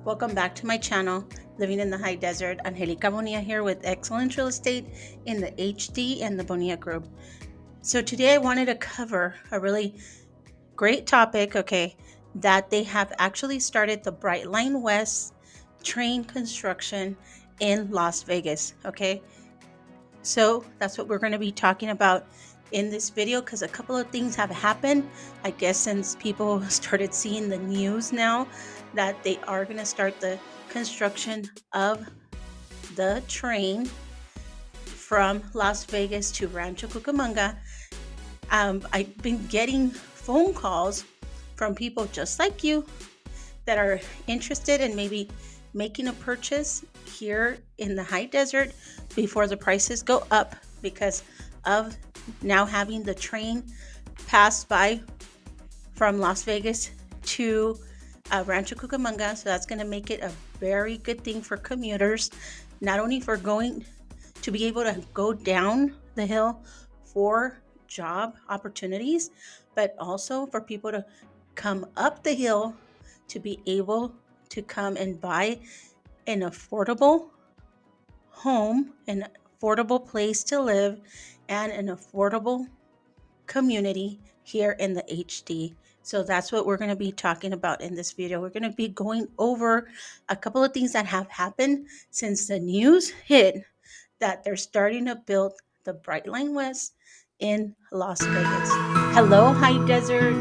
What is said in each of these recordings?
Welcome back to my channel, Living in the High Desert. Angelica Bonilla here with excellent real estate in the HD and the Bonilla group. So today I wanted to cover a really great topic, that they have actually started the Brightline West train construction in Las Vegas, So that's what we're going to be talking about in this video because a couple of things have happened, I guess, since people started seeing the news now that they are going to start the construction of the train from Las Vegas to Rancho Cucamonga. I've been getting phone calls from people just like you that are interested in maybe making a purchase here in the high desert before the prices go up because of now having the train pass by from Las Vegas to Rancho Cucamonga. So that's going to make it a very good thing for commuters, not only for going to be able to go down the hill for job opportunities, but also for people to come up the hill to be able to come and buy an affordable home, an affordable place to live, and an affordable community here in the HD. So that's what we're going to be talking about in this video. We're going to be going over a couple of things that have happened since the news hit that they're starting to build the Brightline West in Las Vegas. Hello, High Desert.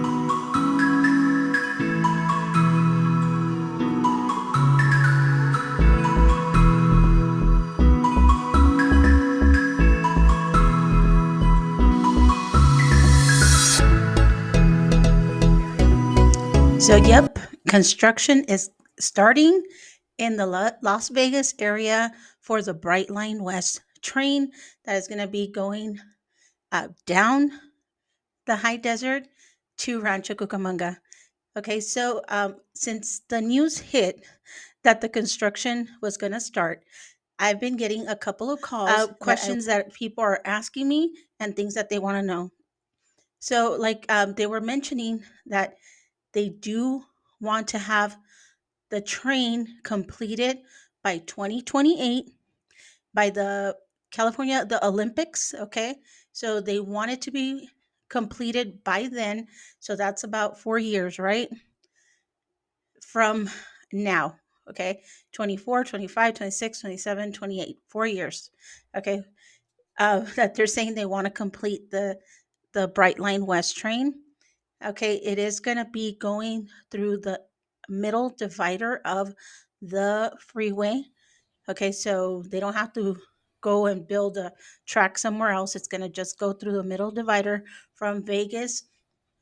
So, yep, construction is starting in the Las Vegas area for the Brightline West train that is going to be going down the high desert to Rancho Cucamonga. So since the news hit that the construction was going to start, I've been getting a couple of calls, questions that people are asking me and things that they want to know. So they were mentioning that they do want to have the train completed by 2028 by the Olympics. So they want it to be completed by then. So that's about 4 years, right? From now, 24, 25, 26, 27, 28, 4 years. That they're saying they want to complete the Brightline West train. It is going to be going through the middle divider of the freeway. So they don't have to go and build a track somewhere else. It's going to just go through the middle divider from Vegas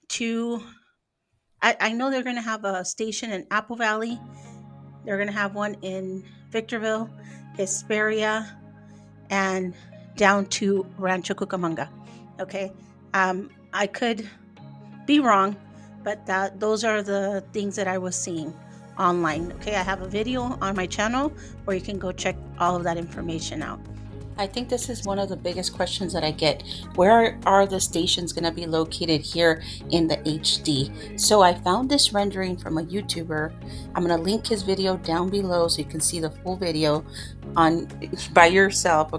to, I know they're going to have a station in Apple Valley. They're going to have one in Victorville, Hesperia, and down to Rancho Cucamonga. I could be wrong, but those are the things that I was seeing online. I have a video on my channel where you can go check all of that information out. I think this is one of the biggest questions that I get. Where are the stations going to be located here in the HD? So I found this rendering from a YouTuber. I'm going to link his video down below so you can see the full video by yourself.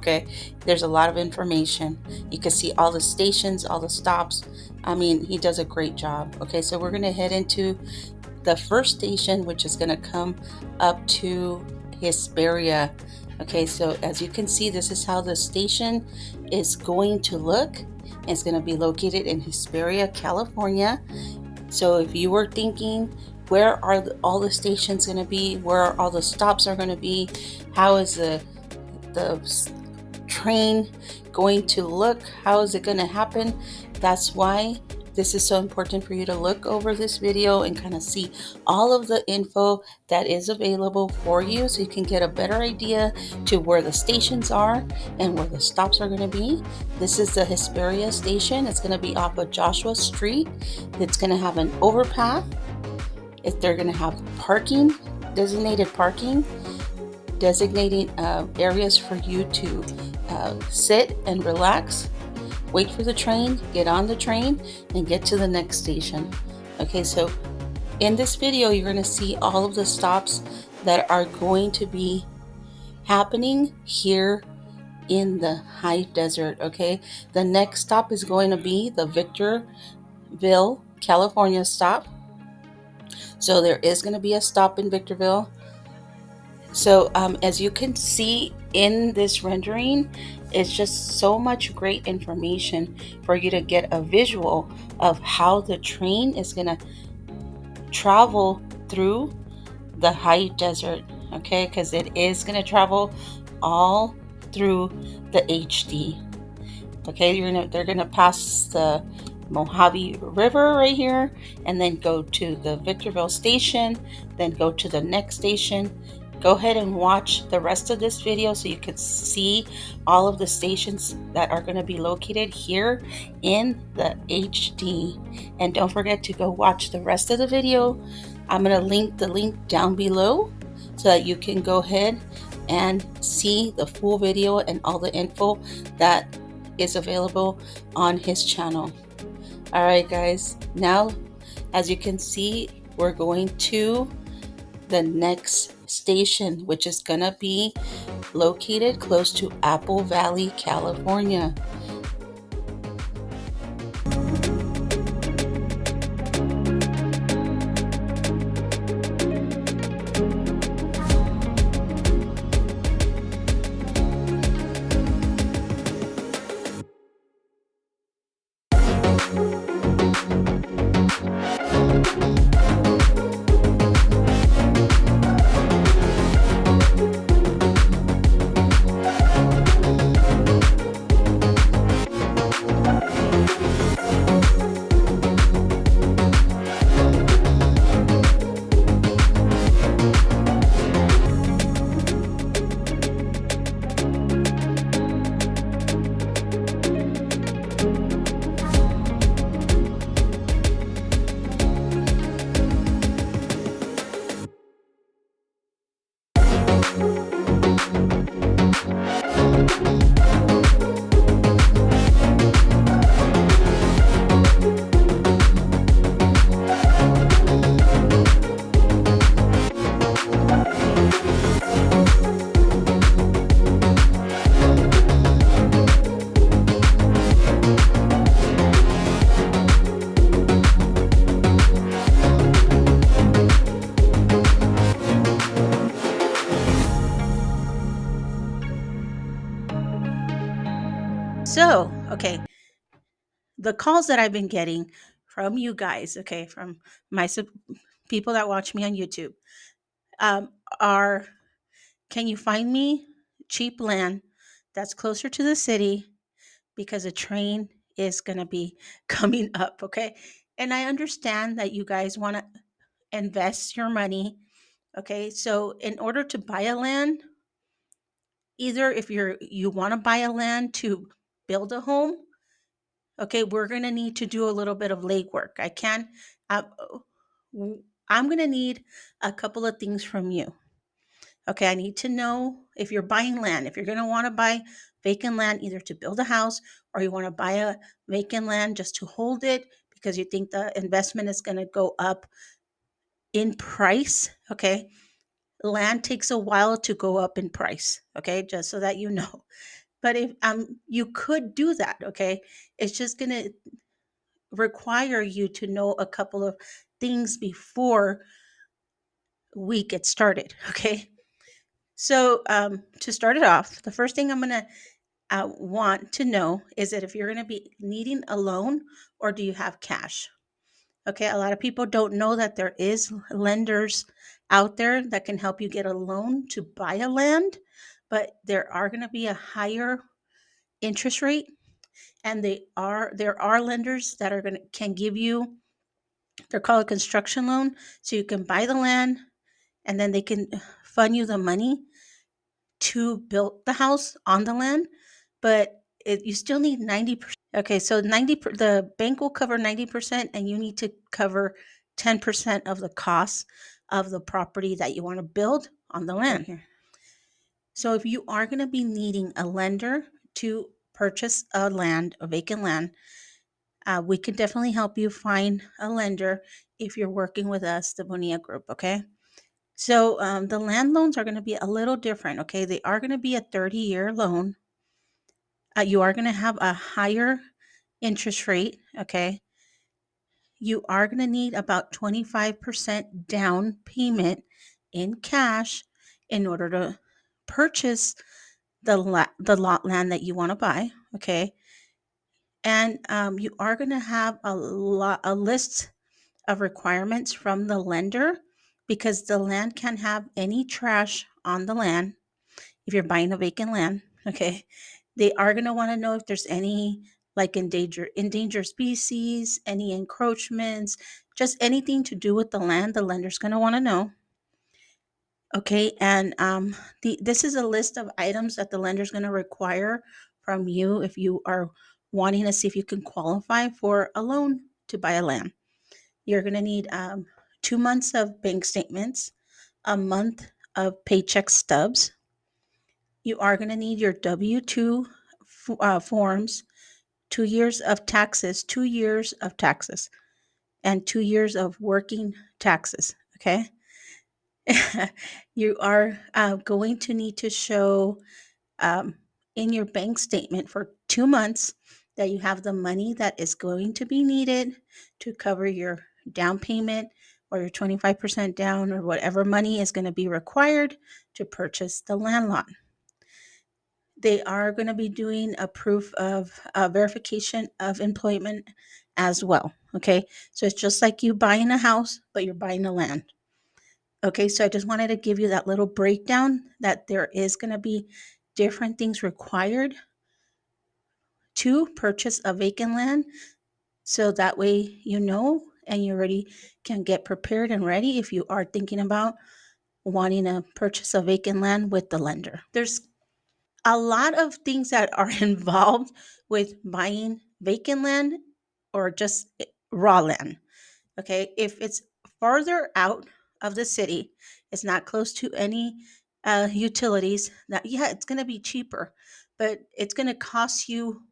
There's a lot of information. You can see all the stations, all the stops. I mean, he does a great job. So we're going to head into the first station, which is going to come up to Hesperia. So as you can see, this is how the station is going to look. It's going to be located in Hesperia, California. So if you were thinking, where are all the stations going to be? Where are all the stops are going to be? How is the train going to look? How is it going to happen? That's why this is so important for you to look over this video and kind of see all of the info that is available for you so you can get a better idea to where the stations are and where the stops are going to be. This is the Hesperia station. It's going to be off of Joshua Street. It's going to have an overpass. They're going to have parking, designated parking, designating areas for you to sit and relax. Wait for the train, get on the train, and get to the next station. So In this video, you're going to see all of the stops that are going to be happening here in the high desert. Okay, the next stop is going to be the Victorville, California stop. So there is going to be a stop in Victorville. So as you can see in this rendering, it's just so much great information for you to get a visual of how the train is going to travel through the high desert. Okay, because it is going to travel all through the HD. Okay, they're gonna pass the Mojave River right here, and then go to the Victorville station, then go to the next station. Go ahead and watch the rest of this video so you can see all of the stations that are going to be located here in the HD. And don't forget to go watch the rest of the video. I'm going to link the link down below so that you can go ahead and see the full video and all the info that is available on his channel. All right, guys, now as you can see, we're going to the next station, which is gonna be located close to Apple Valley, California. So, okay, the calls that I've been getting from you guys, okay, from my people that watch me on YouTube, um, are can you find me cheap land that's closer to the city because a train is going to be coming up, okay? And I understand that you guys want to invest your money, okay? So, in order to buy a land, either if you want to buy a land to build a home, okay, we're going to need to do a little bit of legwork. I can't, uh, I'm going to need a couple of things from you. Okay, I need to know if you're buying land, if you're going to want to buy vacant land either to build a house or you want to buy a vacant land just to hold it because you think the investment is going to go up in price. Okay, land takes a while to go up in price. Okay, just so that you know. But if you could do that. Okay, it's just going to require you to know a couple of things before we get started. Okay. So, to start it off, the first thing I'm going to want to know is that if you're going to be needing a loan or do you have cash? Okay. A lot of people don't know that there is lenders out there that can help you get a loan to buy a land, but there are going to be a higher interest rate, and there are lenders that are going to can give you, they're called a construction loan. So you can buy the land and then they can fund you the money to build the house on the land, but you still need 90%. Okay, so the bank will cover 90% and you need to cover 10% of the cost of the property that you want to build on the land. Here. So if you are going to be needing a lender to purchase a vacant land, We can definitely help you find a lender if you're working with us, the Bonilla Group. Okay. So the land loans are going to be a little different. Okay. They are going to be a 30-year loan. You are going to have a higher interest rate. Okay. You are going to need about 25% down payment in cash in order to purchase the lot land that you want to buy. Okay. And you are going to have a list of requirements from the lender because the land can't have any trash on the land if you're buying a vacant land. Okay. They are going to want to know if there's any like endangered species, any encroachments, just anything to do with the land. The lender's going to want to know. Okay, and this is a list of items that the lender's going to require from you if you are wanting to see if you can qualify for a loan to buy a land. You're going to need 2 months of bank statements, a month of paycheck stubs. You are going to need your W-2 forms, 2 years of taxes, and 2 years of working taxes. Okay. You are going to need to show um, in your bank statement for 2 months that you have the money that is going to be needed to cover your down payment or your 25% down or whatever money is going to be required to purchase the land lot. They are going to be doing a proof of verification of employment as well. Okay, so it's just like you buying a house, but you're buying a land. Okay, so I just wanted to give you that little breakdown that there is going to be different things required to purchase a vacant land. So that way you know and you already can get prepared and ready if you are thinking about wanting to purchase a vacant land with the lender. There's a lot of things that are involved with buying vacant land or just raw land. Okay, if it's farther out of the city, it's not close to any utilities. That yeah, it's going to be cheaper, but it's going to cost you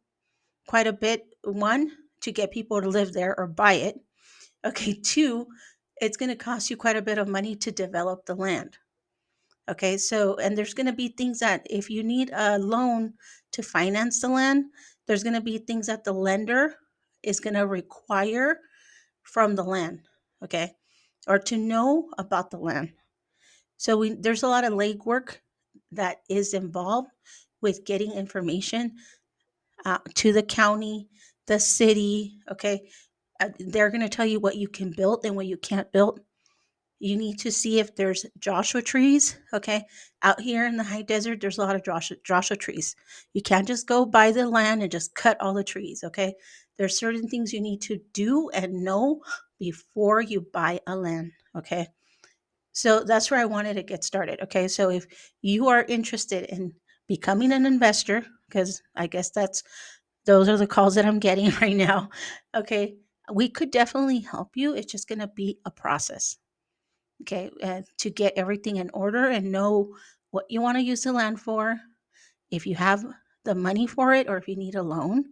quite a bit. One, to get people to live there or buy it. Okay, two, it's going to cost you quite a bit of money to develop the land. Okay, so and there's going to be things that if you need a loan to finance the land, there's going to be things that the lender is going to require from the land. Okay, or to know about the land. So there's a lot of legwork that is involved with getting information to the county, the city. Okay, they're going to tell you what you can build and what you can't build. You need to see if there's Joshua trees. Okay, out here in the high desert, there's a lot of Joshua trees. You can't just go buy the land and just cut all the trees. Okay, there's certain things you need to do and know before you buy a land. Okay, so that's where I wanted to get started. Okay, so if you are interested in becoming an investor, because I guess those are the calls that I'm getting right now. Okay, we could definitely help you. It's just going to be a process. Okay, to get everything in order and know what you want to use the land for, if you have the money for it, or if you need a loan,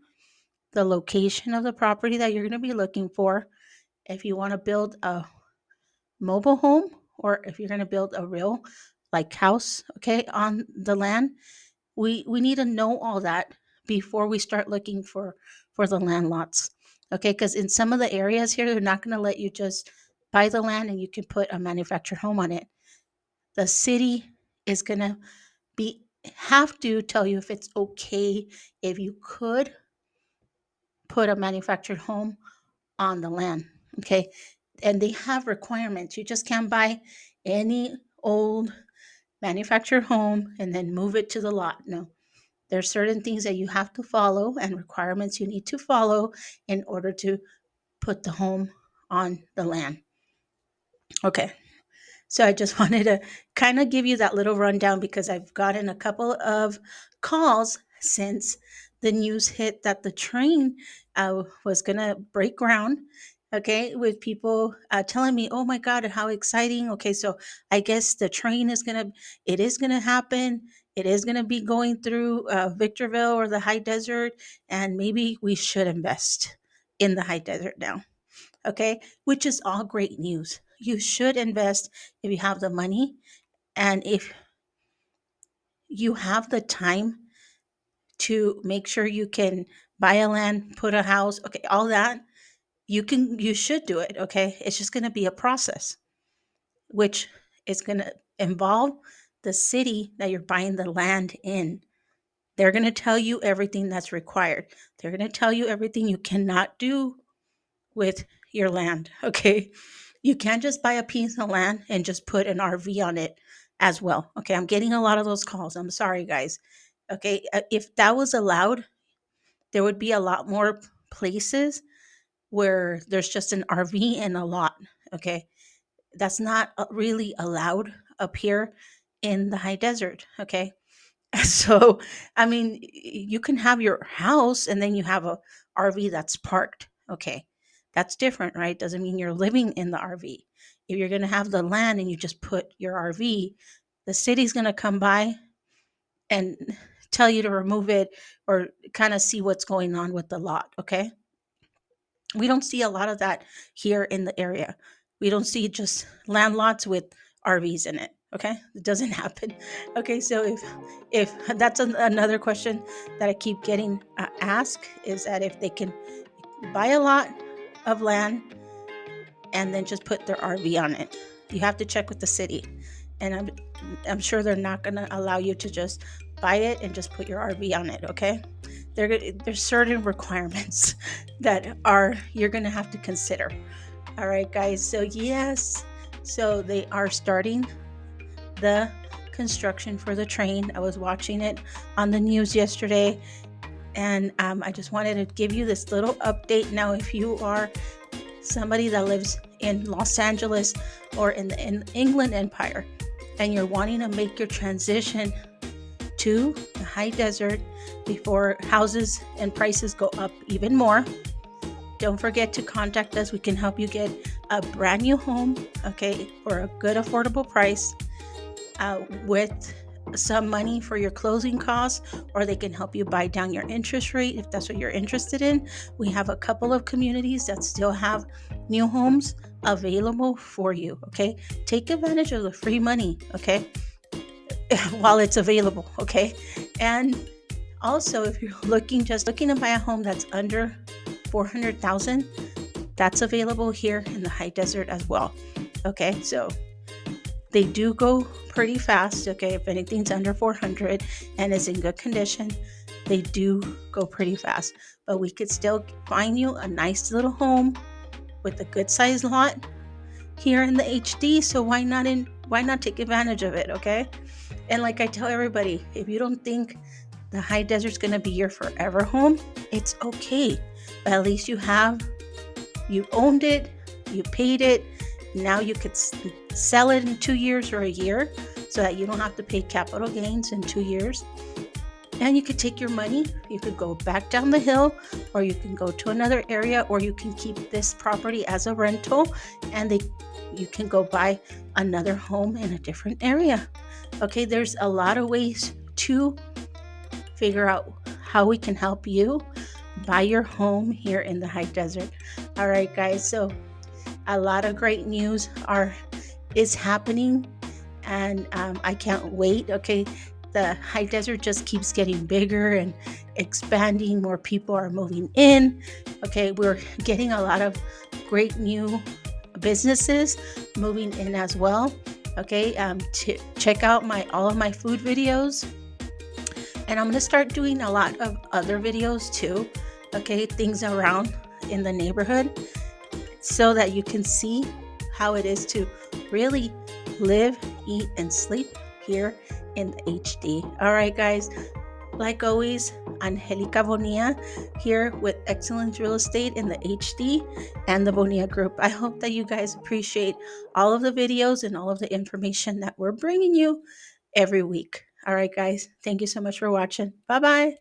the location of the property that you're going to be looking for, if you want to build a mobile home or if you're going to build a real like house, okay, on the land. We need to know all that before we start looking for the land lots. Okay, because in some of the areas here, they're not going to let you just buy the land and you can put a manufactured home on it. The city is going to be have to tell you if it's okay if you could put a manufactured home on the land. Okay, and they have requirements. You just can't buy any old manufactured home and then move it to the lot. No, there's certain things that you have to follow and requirements you need to follow in order to put the home on the land. Okay. So I just wanted to kind of give you that little rundown because I've gotten a couple of calls since the news hit that the train was going to break ground. Okay, with people telling me, "Oh my God, how exciting!" Okay, so I guess the train it is gonna happen. It is gonna be going through Victorville or the high desert, and maybe we should invest. in the high desert now. Okay, which is all great news. You should invest if you have the money, and if you have the time to make sure you can buy a land, put a house, okay, all that, you should do it, okay? It's just going to be a process, which is going to involve the city that you're buying the land in. They're going to tell you everything that's required. They're going to tell you everything you cannot do with your land, okay? You can't just buy a piece of land and just put an RV on it as well. Okay, I'm getting a lot of those calls. I'm sorry, guys. Okay, if that was allowed, there would be a lot more places where there's just an RV and a lot. Okay, that's not really allowed up here in the high desert. Okay, so I mean, you can have your house and then you have a RV that's parked. Okay, that's different, right? Doesn't mean you're living in the RV. If you're going to have the land and you just put your RV, the city's going to come by and tell you to remove it or kind of see what's going on with the lot. Okay, we don't see a lot of that here in the area. We don't see just land lots with RVs in it. Okay, it doesn't happen. Okay, so if that's another question that I keep getting asked, is that if they can buy a lot of land and then just put their RV on it. You have to check with the city, and I'm sure they're not going to allow you to just buy it and just put your RV on it. Okay, there's certain requirements that are you're going to have to consider. All right, guys. So yes, so they are starting the construction for the train. I was watching it on the news yesterday, and I just wanted to give you this little update. Now, if you are somebody that lives in Los Angeles or in the England Empire, and you're wanting to make your transition to the high desert before houses and prices go up even more, don't forget to contact us. We can help you get a brand new home, okay, for a good affordable price, with some money for your closing costs, or they can help you buy down your interest rate if that's what you're interested in. We have a couple of communities that still have new homes available for you. Okay, take advantage of the free money, okay, while it's available. Okay, and also if you're looking to buy a home that's under 400,000, that's available here in the high desert as well. Okay, so they do go pretty fast. Okay, if anything's under 400 and is in good condition, they do go pretty fast. But we could still find you a nice little home with a good sized lot here in the HD. So why not take advantage of it? Okay, and like I tell everybody, if you don't think the high desert's gonna be your forever home, it's okay. But at least you owned it, you paid it. Now you could sell it in 2 years or a year so that you don't have to pay capital gains in 2 years. And you could take your money, you could go back down the hill, or you can go to another area, or you can keep this property as a rental, and you can go buy another home in a different area. Okay, there's a lot of ways to figure out how we can help you buy your home here in the high desert. All right, guys, so a lot of great news is happening, and I can't wait. Okay, the high desert just keeps getting bigger and expanding. More people are moving in. Okay, we're getting a lot of great new businesses moving in as well. Okay, to check out all of my food videos, and I'm going to start doing a lot of other videos too. Okay, things around in the neighborhood, so that you can see how it is to really live, eat, and sleep here in the HD. All right, guys. Like always, Angelica Bonilla here with Excellence Real Estate in the HD and the Bonilla Group. I hope that you guys appreciate all of the videos and all of the information that we're bringing you every week. All right, guys. Thank you so much for watching. Bye-bye.